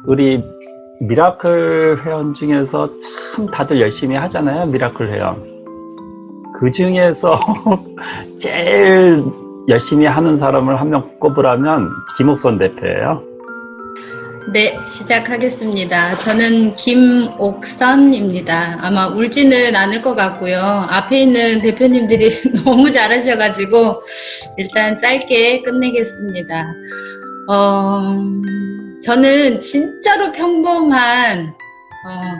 우리 미라클 회원 중에서 참 다들 열심히 하잖아요. 미라클 회원. 그 중에서 제일 열심히 하는 사람을 한 명 꼽으라면 김옥선 대표예요. 네, 시작하겠습니다. 저는 김옥선입니다. 아마 울지는 않을 것 같고요. 앞에 있는 대표님들이 너무 잘하셔가지고 일단 짧게 끝내겠습니다. 저는 진짜로 평범한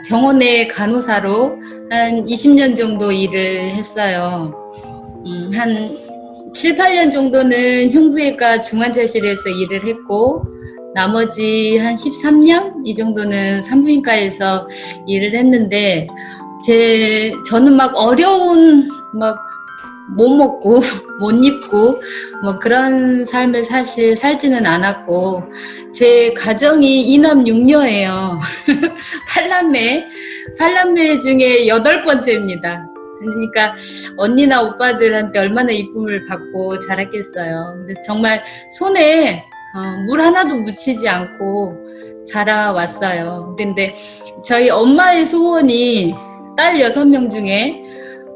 병원의 간호사로 한 20년 정도 일을 했어요. 한 7, 8년 정도는 흉부외과 중환자실에서 일을 했고 나머지 한 13년 이 정도는 산부인과에서 일을 했는데 저는 막 어려운 못 먹고 못 입고 그런 삶을 사실 살지는 않았고 제 가정이 이남 6녀예요. 8남매 중에 8번째입니다. 그러니까 언니나 오빠들한테 얼마나 이쁨을 받고 자랐겠어요. 근데 정말 손에 물 하나도 묻히지 않고 자라왔어요. 근데 저희 엄마의 소원이 딸 6명 중에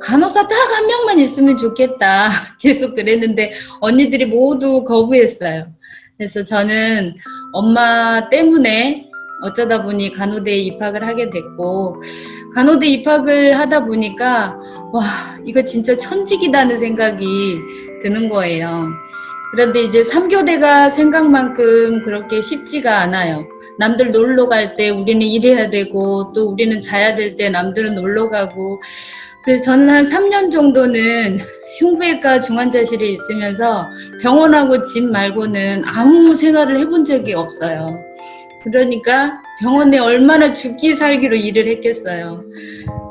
간호사 딱 한 명만 있으면 좋겠다. 계속 그랬는데 언니들이 모두 거부했어요. 그래서 저는 엄마 때문에 어쩌다 보니 간호대에 입학을 하게 됐고 간호대 입학을 하다 보니까 와 이거 진짜 천직이다는 생각이 드는 거예요. 그런데 이제 3교대가 생각만큼 그렇게 쉽지가 않아요. 남들 놀러 갈 때 우리는 일해야 되고 또 우리는 자야 될 때 남들은 놀러 가고 그래서 저는 한 3년 정도는 흉부외과 중환자실에 있으면서 병원하고 집 말고는 아무 생활을 해본 적이 없어요. 그러니까 병원에 얼마나 죽기 살기로 일을 했겠어요.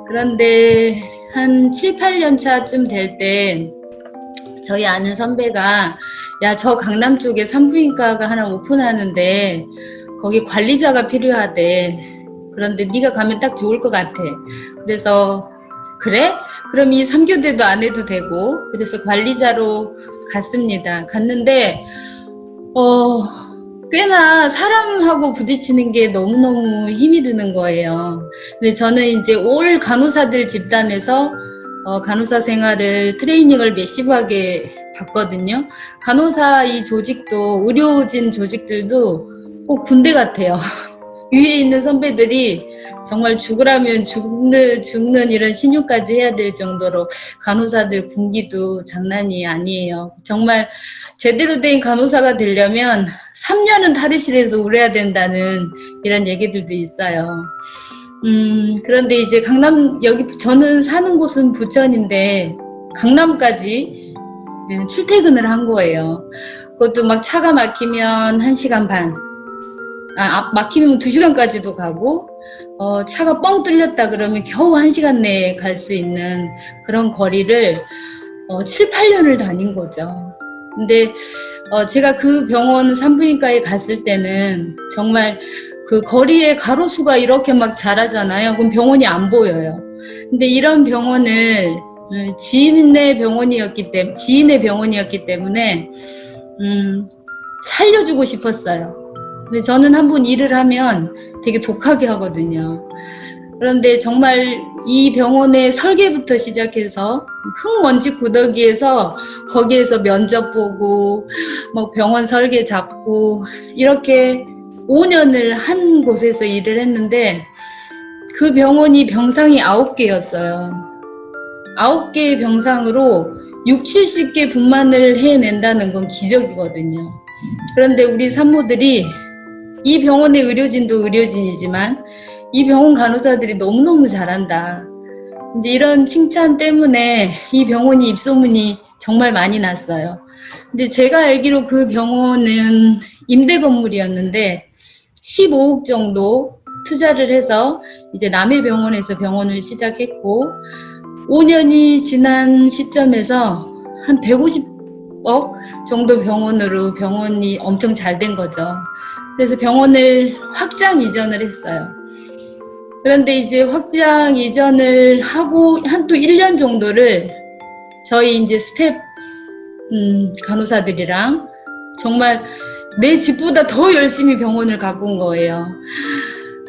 그런데 한 7, 8년 차쯤 될 때 저희 아는 선배가 야, 저 강남 쪽에 산부인과가 하나 오픈하는데 거기 관리자가 필요하대. 그런데 네가 가면 딱 좋을 것 같아. 그래서 그래? 그럼 이 3교대도 안 해도 되고 그래서 관리자로 갔습니다. 갔는데 꽤나 사람하고 부딪히는 게 너무너무 힘이 드는 거예요. 근데 저는 이제 올 간호사들 집단에서 간호사 생활을 트레이닝을 매시브하게 봤거든요. 간호사 이 조직도 의료진 조직들도 꼭 군대 같아요. 위에 있는 선배들이 정말 죽으라면 죽는 이런 신유까지 해야 될 정도로 간호사들 군기도 장난이 아니에요. 정말 제대로 된 간호사가 되려면 3년은 탈의실에서 울어야 된다는 이런 얘기들도 있어요. 그런데 이제 저는 사는 곳은 부천인데 강남까지 출퇴근을 한 거예요. 그것도 막 차가 막히면 1시간 반. 막히면 2시간까지도 가고, 차가 뻥 뚫렸다 그러면 겨우 1시간 내에 갈 수 있는 그런 거리를 7, 8년을 다닌 거죠. 근데 제가 그 병원 산부인과에 갔을 때는 정말 그 거리에 가로수가 이렇게 막 자라잖아요. 그럼 병원이 안 보여요. 근데 이런 병원을 지인의 병원이었기 때문에 살려주고 싶었어요. 근데 저는 한번 일을 하면 되게 독하게 하거든요. 그런데 정말 이 병원의 설계부터 시작해서 흙먼지 구더기에서 거기에서 면접 보고 병원 설계 잡고 이렇게 5년을 한 곳에서 일을 했는데 그 병원이 병상이 9개였어요. 9개의 병상으로 6, 70개 분만을 해낸다는 건 기적이거든요. 그런데 우리 산모들이 이 병원의 의료진도 의료진이지만 이 병원 간호사들이 너무너무 잘한다. 이제 이런 칭찬 때문에 이 병원이 입소문이 정말 많이 났어요. 근데 제가 알기로 그 병원은 임대 건물이었는데 15억 정도 투자를 해서 이제 남해병원에서 병원을 시작했고 5년이 지난 시점에서 한 150억 정도 병원이 엄청 잘 된 거죠. 그래서 병원을 확장 이전을 했어요. 그런데 이제 확장 이전을 하고 한 또 1년 정도를 저희 이제 스텝 간호사들이랑 정말 내 집보다 더 열심히 병원을 가꾼 거예요.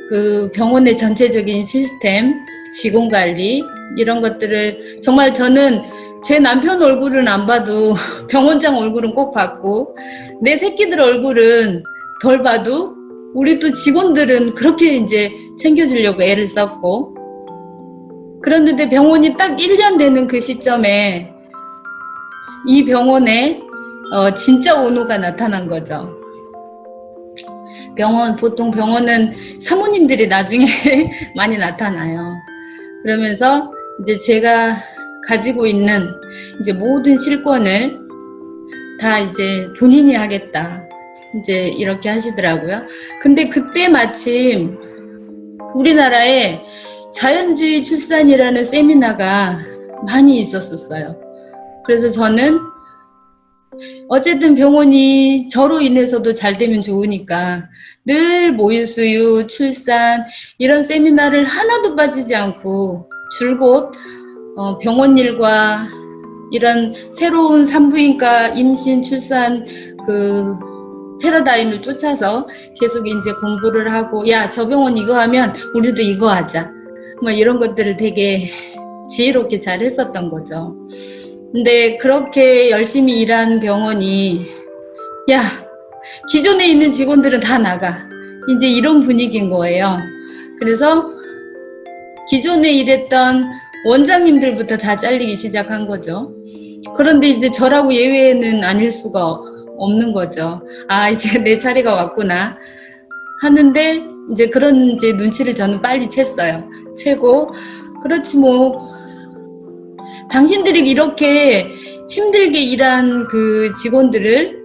그 병원의 전체적인 시스템, 직원 관리 이런 것들을 정말 저는 제 남편 얼굴은 안 봐도 병원장 얼굴은 꼭 봤고 내 새끼들 얼굴은 덜 봐도 우리 또 직원들은 그렇게 이제 챙겨주려고 애를 썼고 그런데 병원이 딱 1년 되는 그 시점에 이 병원에 진짜 온호가 나타난 거죠. 보통 병원은 사모님들이 나중에 많이 나타나요. 그러면서 이제 제가 가지고 있는 이제 모든 실권을 다 이제 본인이 하겠다. 이제 이렇게 하시더라고요. 근데 그때 마침 우리나라에 자연주의 출산이라는 세미나가 많이 있었어요. 그래서 저는 어쨌든 병원이 저로 인해서도 잘 되면 좋으니까 늘 모유수유, 출산 이런 세미나를 하나도 빠지지 않고 줄곧 병원 일과 이런 새로운 산부인과 임신, 출산 그 패러다임을 쫓아서 계속 이제 공부를 하고 야, 저 병원 이거 하면 우리도 이거 하자. 뭐 이런 것들을 되게 지혜롭게 잘 했었던 거죠. 근데 그렇게 열심히 일한 병원이 야, 기존에 있는 직원들은 다 나가. 이제 이런 분위기인 거예요. 그래서 기존에 일했던 원장님들부터 다 잘리기 시작한 거죠. 그런데 이제 저라고 예외는 아닐 수가 없는 거죠. 아, 이제 내 차례가 왔구나 하는데 이제 그런 이제 눈치를 저는 빨리 챘어요. 채고 그렇지 뭐 당신들이 이렇게 힘들게 일한 그 직원들을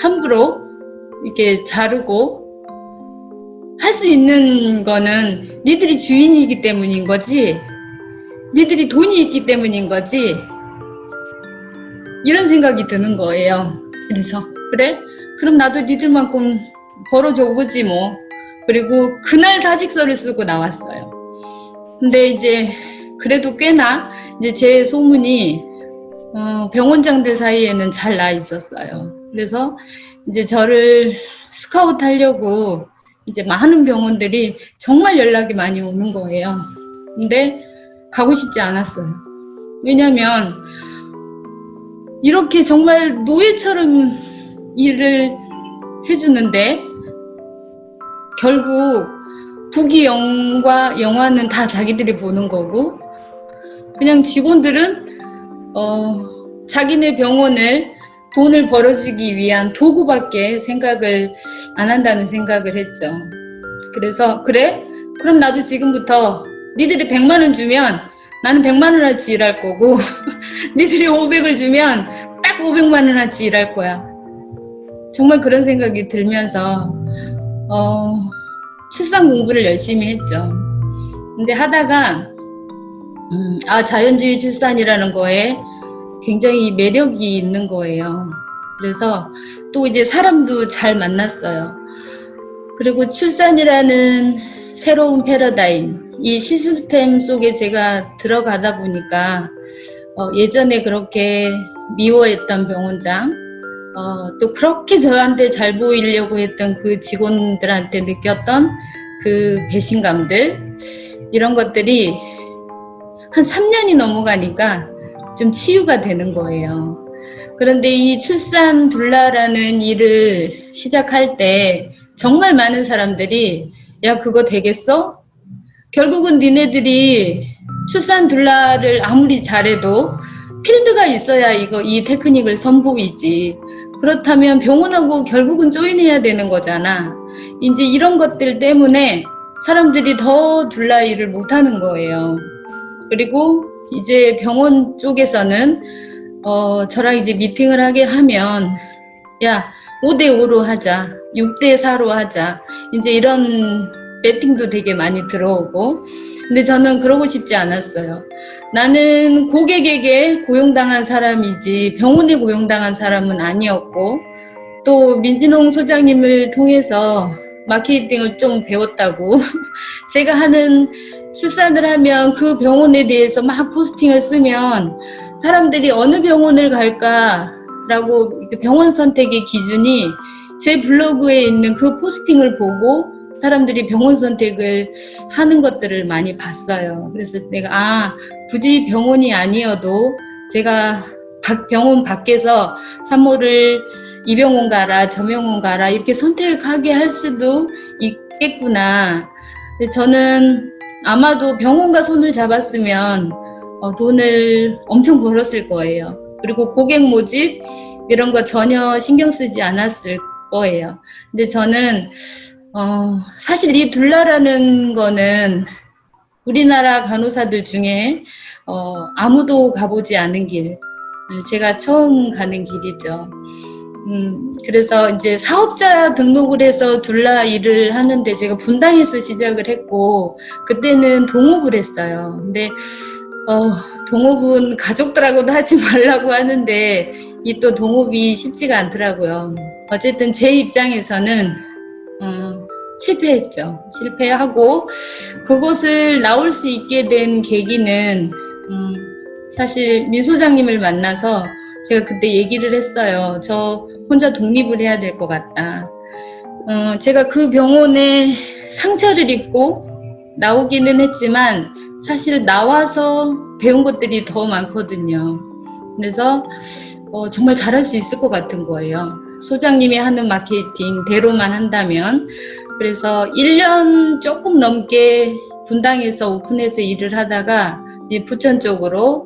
함부로 이렇게 자르고 할 수 있는 거는 니들이 주인이기 때문인 거지, 니들이 돈이 있기 때문인 거지, 이런 생각이 드는 거예요. 그래서 그래? 그럼 나도 니들만큼 벌어줘 보지 뭐. 그리고 그날 사직서를 쓰고 나왔어요. 근데 이제 그래도 꽤나 이제 제 소문이 병원장들 사이에는 잘 나 있었어요. 그래서 이제 저를 스카우트 하려고 이제 많은 병원들이 정말 연락이 많이 오는 거예요. 근데 가고 싶지 않았어요. 왜냐면 이렇게 정말 노예처럼 일을 해주는데 결국 부기 영화는 다 자기들이 보는 거고 그냥 직원들은 자기네 병원을 돈을 벌어주기 위한 도구밖에 생각을 안 한다는 생각을 했죠. 그래서 그래? 그럼 나도 지금부터 니들이 100만 원 주면 나는 100만 원어치 일할 거고 니들이 500을 주면 딱 500만 원어치 일할 거야. 정말 그런 생각이 들면서 출산 공부를 열심히 했죠. 근데 하다가 자연주의 출산이라는 거에 굉장히 매력이 있는 거예요. 그래서 또 이제 사람도 잘 만났어요. 그리고 출산이라는 새로운 패러다임, 이 시스템 속에 제가 들어가다 보니까 예전에 그렇게 미워했던 병원장, 또 그렇게 저한테 잘 보이려고 했던 그 직원들한테 느꼈던 그 배신감들, 이런 것들이 한 3년이 넘어가니까 좀 치유가 되는 거예요. 그런데 이 출산 둘라라는 일을 시작할 때 정말 많은 사람들이 야, 그거 되겠어? 결국은 니네들이 출산 둘라를 아무리 잘해도 필드가 있어야 이 테크닉을 선보이지. 그렇다면 병원하고 결국은 조인해야 되는 거잖아. 이제 이런 것들 때문에 사람들이 더 둘라 일을 못하는 거예요. 그리고 이제 병원 쪽에서는 저랑 이제 미팅을 하게 하면 야, 5대5로 하자, 6대4로 하자, 이제 이런 배팅도 되게 많이 들어오고. 근데 저는 그러고 싶지 않았어요. 나는 고객에게 고용당한 사람이지 병원에 고용당한 사람은 아니었고, 또 민진홍 소장님을 통해서 마케팅을 좀 배웠다고 제가 하는 출산을 하면 그 병원에 대해서 막 포스팅을 쓰면 사람들이 어느 병원을 갈까 라고 병원 선택의 기준이 제 블로그에 있는 그 포스팅을 보고 사람들이 병원 선택을 하는 것들을 많이 봤어요. 그래서 내가 굳이 병원이 아니어도 제가 병원 밖에서 산모를 이 병원 가라 저 병원 가라 이렇게 선택하게 할 수도 있겠구나. 근데 저는 아마도 병원과 손을 잡았으면 돈을 엄청 벌었을 거예요. 그리고 고객 모집 이런 거 전혀 신경 쓰지 않았을 거예요. 근데 저는 사실 이 둘라라는 거는 우리나라 간호사들 중에 아무도 가보지 않은 길, 제가 처음 가는 길이죠. 그래서 이제 사업자 등록을 해서 둘라 일을 하는데 제가 분당에서 시작을 했고 그때는 동업을 했어요. 근데 동업은 가족들하고도 하지 말라고 하는데 이 또 동업이 쉽지가 않더라고요. 어쨌든 제 입장에서는 실패했죠. 실패하고 그곳을 나올 수 있게 된 계기는 사실 민 소장님을 만나서 제가 그때 얘기를 했어요. 저 혼자 독립을 해야 될 것 같다. 제가 그 병원에 상처를 입고 나오기는 했지만 사실 나와서 배운 것들이 더 많거든요. 그래서 정말 잘할 수 있을 것 같은 거예요. 소장님이 하는 마케팅대로만 한다면. 그래서 1년 조금 넘게 분당에서 오픈해서 일을 하다가 부천 쪽으로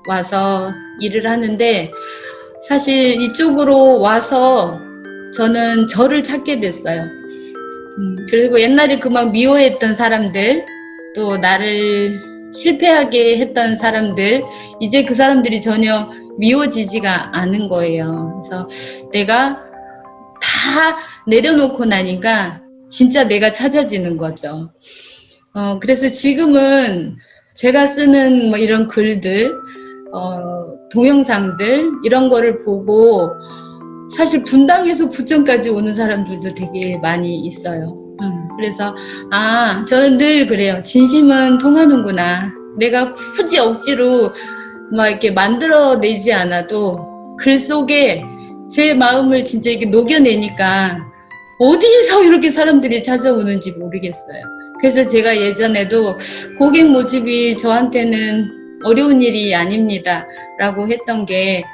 와서 일을 하는데 사실 이쪽으로 와서 저는 저를 찾게 됐어요. 그리고 옛날에 그 막 미워했던 사람들, 또 나를 실패하게 했던 사람들, 이제 그 사람들이 전혀 미워지지가 않은 거예요. 그래서 내가 다 내려놓고 나니까 진짜 내가 찾아지는 거죠. 그래서 지금은 제가 쓰는 뭐 이런 글들, 동영상들 이런 거를 보고 사실 분당에서 부천까지 오는 사람들도 되게 많이 있어요. 그래서 저는 늘 그래요. 진심은 통하는구나. 내가 굳이 억지로 막 이렇게 만들어내지 않아도 글 속에 제 마음을 진짜 이렇게 녹여내니까 어디서 이렇게 사람들이 찾아오는지 모르겠어요. 그래서 제가 예전에도 고객 모집이 저한테는 어려운 일이 아닙니다 라고 했던 게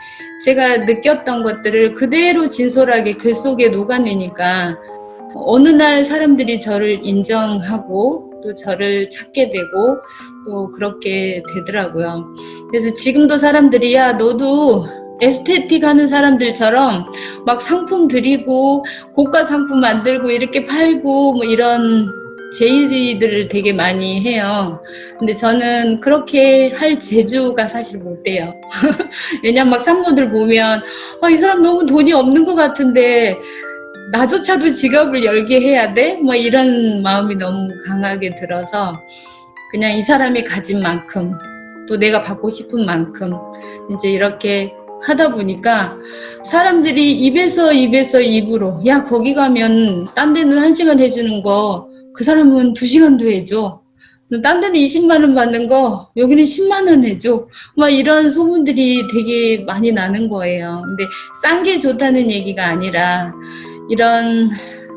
제가 느꼈던 것들을 그대로 진솔하게 글 속에 녹아내니까 어느 날 사람들이 저를 인정하고 또 저를 찾게 되고 또 그렇게 되더라고요. 그래서 지금도 사람들이 야 너도 에스테틱 하는 사람들처럼 막 상품 드리고 고가 상품 만들고 이렇게 팔고 뭐 이런 제의들을 되게 많이 해요. 근데 저는 그렇게 할 재주가 사실 못 돼요. 왜냐면 막 산모들 보면 이 사람 너무 돈이 없는 것 같은데 나조차도 직업을 열게 해야 돼? 뭐 이런 마음이 너무 강하게 들어서 그냥 이 사람이 가진 만큼 또 내가 받고 싶은 만큼 이제 이렇게 하다 보니까 사람들이 입에서 입으로 야 거기 가면 딴 데는 1시간 해주는 거 그 사람은 2시간도 해줘. 딴 데는 20만 원 받는 거 여기는 10만 원 해줘. 막 이런 소문들이 되게 많이 나는 거예요. 근데 싼 게 좋다는 얘기가 아니라 이런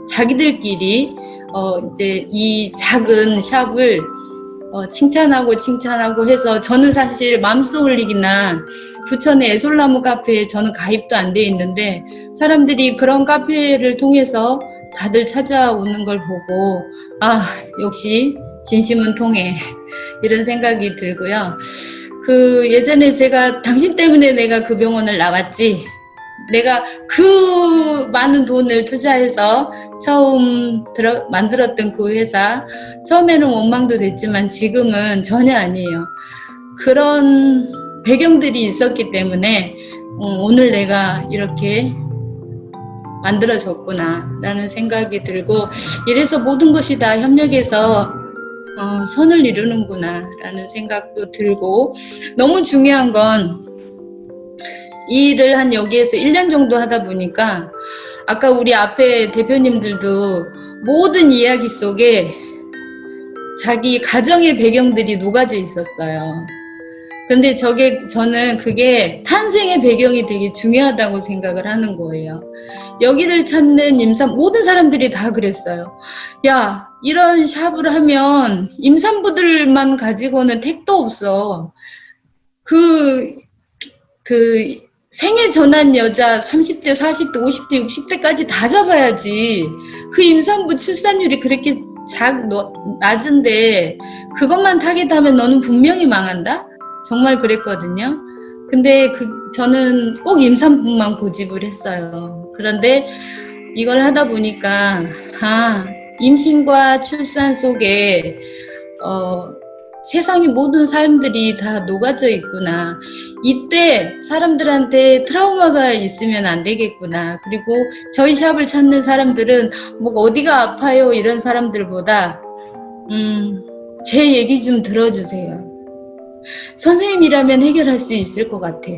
자기들끼리 이제 이 작은 샵을 칭찬하고 해서 저는 사실 맘소홀릭이나 부천의 애솔나무 카페에 저는 가입도 안 돼 있는데 사람들이 그런 카페를 통해서 다들 찾아오는 걸 보고 역시 진심은 통해 이런 생각이 들고요. 그 예전에 제가 당신 때문에 내가 그 병원을 나왔지 내가 그 많은 돈을 투자해서 처음 만들었던 그 회사 처음에는 원망도 됐지만 지금은 전혀 아니에요. 그런 배경들이 있었기 때문에 오늘 내가 이렇게 만들어졌구나 라는 생각이 들고 이래서 모든 것이 다 협력해서 선을 이루는구나 라는 생각도 들고 너무 중요한 건 이 일을 한 여기에서 1년 정도 하다 보니까 아까 우리 앞에 대표님들도 모든 이야기 속에 자기 가정의 배경들이 녹아져 있었어요. 근데 저는 그게 탄생의 배경이 되게 중요하다고 생각을 하는 거예요. 여기를 찾는 모든 사람들이 다 그랬어요. 야, 이런 샵을 하면 임산부들만 가지고는 택도 없어. 그 생애 전환 여자 30대, 40대, 50대, 60대까지 다 잡아야지. 그 임산부 출산율이 그렇게 낮은데 그것만 타겟하면 너는 분명히 망한다? 정말 그랬거든요. 근데 저는 꼭 임산부만 고집을 했어요. 그런데 이걸 하다 보니까 임신과 출산 속에 세상의 모든 삶들이 다 녹아져 있구나. 이때 사람들한테 트라우마가 있으면 안 되겠구나. 그리고 저희 샵을 찾는 사람들은 뭐 어디가 아파요 이런 사람들보다 제 얘기 좀 들어주세요. 선생님이라면 해결할 수 있을 것 같아요.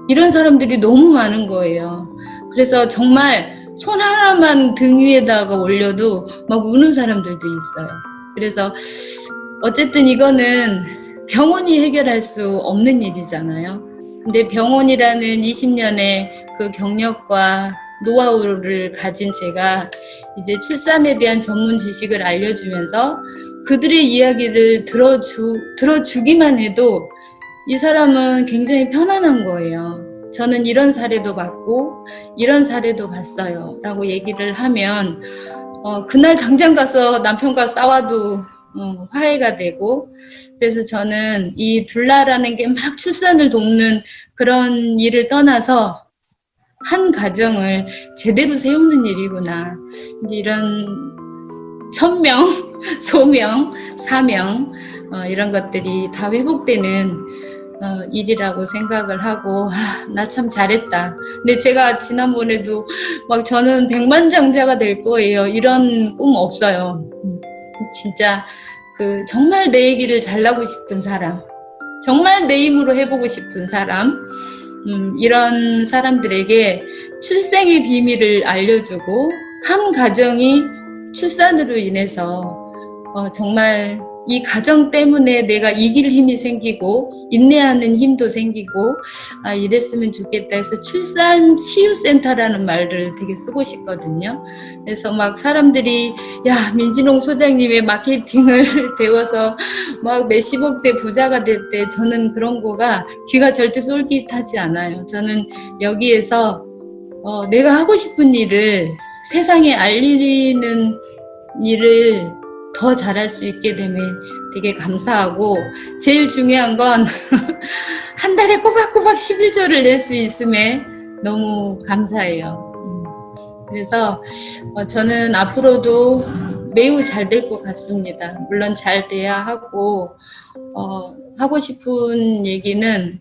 이런 사람들이 너무 많은 거예요. 그래서 정말 손 하나만 등 위에다가 올려도 막 우는 사람들도 있어요. 그래서 어쨌든 이거는 병원이 해결할 수 없는 일이잖아요. 근데 병원이라는 20년의 그 경력과 노하우를 가진 제가 이제 출산에 대한 전문 지식을 알려주면서 그들의 이야기를 들어주기만 해도 이 사람은 굉장히 편안한 거예요. 저는 이런 사례도 봤고 이런 사례도 봤어요 라고 얘기를 하면 그날 당장 가서 남편과 싸워도 화해가 되고, 그래서 저는 이 둘라라는 게 막 출산을 돕는 그런 일을 떠나서 한 가정을 제대로 세우는 일이구나. 이런 천명, 소명, 사명 이런 것들이 다 회복되는 일이라고 생각을 하고 나 참 잘했다. 근데 제가 지난번에도 막 저는 백만장자가 될 거예요. 이런 꿈 없어요. 진짜 정말 내 얘기를 잘나고 싶은 사람, 정말 내 힘으로 해보고 싶은 사람, 이런 사람들에게 출생의 비밀을 알려주고 한 가정이 출산으로 인해서 정말 이 가정 때문에 내가 이길 힘이 생기고 인내하는 힘도 생기고 이랬으면 좋겠다 해서 출산 치유센터라는 말을 되게 쓰고 싶거든요. 그래서 막 사람들이 민진홍 소장님의 마케팅을 배워서 막 몇십억대 부자가 됐대. 저는 그런 거가 귀가 절대 쏠깃하지 않아요. 저는 여기에서 내가 하고 싶은 일을 세상에 알리는 일을 더 잘할 수 있게 되면 되게 감사하고, 제일 중요한 건 한 달에 꼬박꼬박 11조를 낼 수 있음에 너무 감사해요. 그래서 저는 앞으로도 매우 잘 될 것 같습니다. 물론 잘 돼야 하고, 하고 싶은 얘기는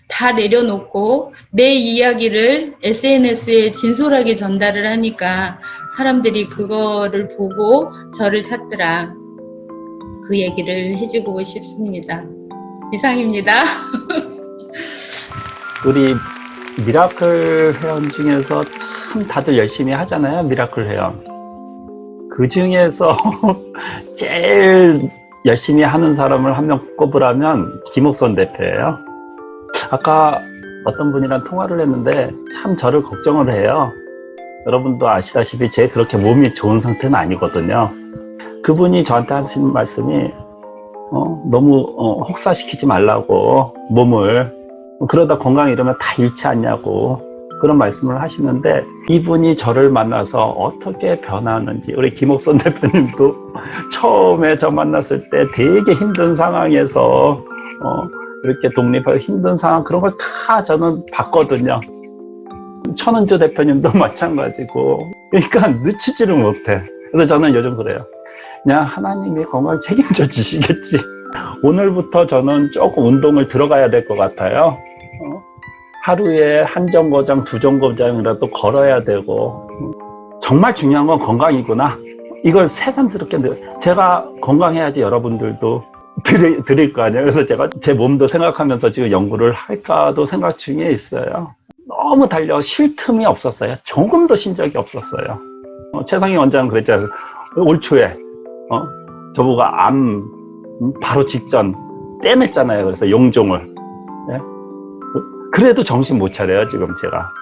다 내려놓고 내 이야기를 SNS에 진솔하게 전달을 하니까 사람들이 그거를 보고 저를 찾더라. 그 얘기를 해주고 싶습니다. 이상입니다. 우리 미라클 회원 중에서 참 다들 열심히 하잖아요. 미라클 회원. 그 중에서 제일 열심히 하는 사람을 한 명 꼽으라면 김옥선 대표예요. 아까 어떤 분이랑 통화를 했는데 참 저를 걱정을 해요. 여러분도 아시다시피 제 그렇게 몸이 좋은 상태는 아니거든요. 그분이 저한테 하신 말씀이 너무 혹사시키지 말라고 몸을, 그러다 건강 잃으면 다 잃지 않냐고 그런 말씀을 하시는데, 이분이 저를 만나서 어떻게 변하는지, 우리 김옥선 대표님도 처음에 저 만났을 때 되게 힘든 상황에서 이렇게 독립하기 힘든 상황, 그런 걸 다 저는 봤거든요. 천은주 대표님도 마찬가지고. 그러니까 늦추지를 못해. 그래서 저는 요즘 그래요. 그냥 하나님이 건강을 책임져 주시겠지. 오늘부터 저는 조금 운동을 들어가야 될 것 같아요. 하루에 한 정거장, 두 정거장이라도 걸어야 되고. 정말 중요한 건 건강이구나. 이걸 새삼스럽게 제가 건강해야지 여러분들도 드릴 거 아니에요. 그래서 제가 제 몸도 생각하면서 지금 연구를 할까도 생각 중에 있어요. 너무 쉴 틈이 없었어요. 조금도 쉰 적이 없었어요. 최상희 원장은 그랬잖아요. 올 초에 저보고 암 바로 직전 떼맸잖아요. 그래서 용종을. 예? 그래도 정신 못 차려요, 지금 제가.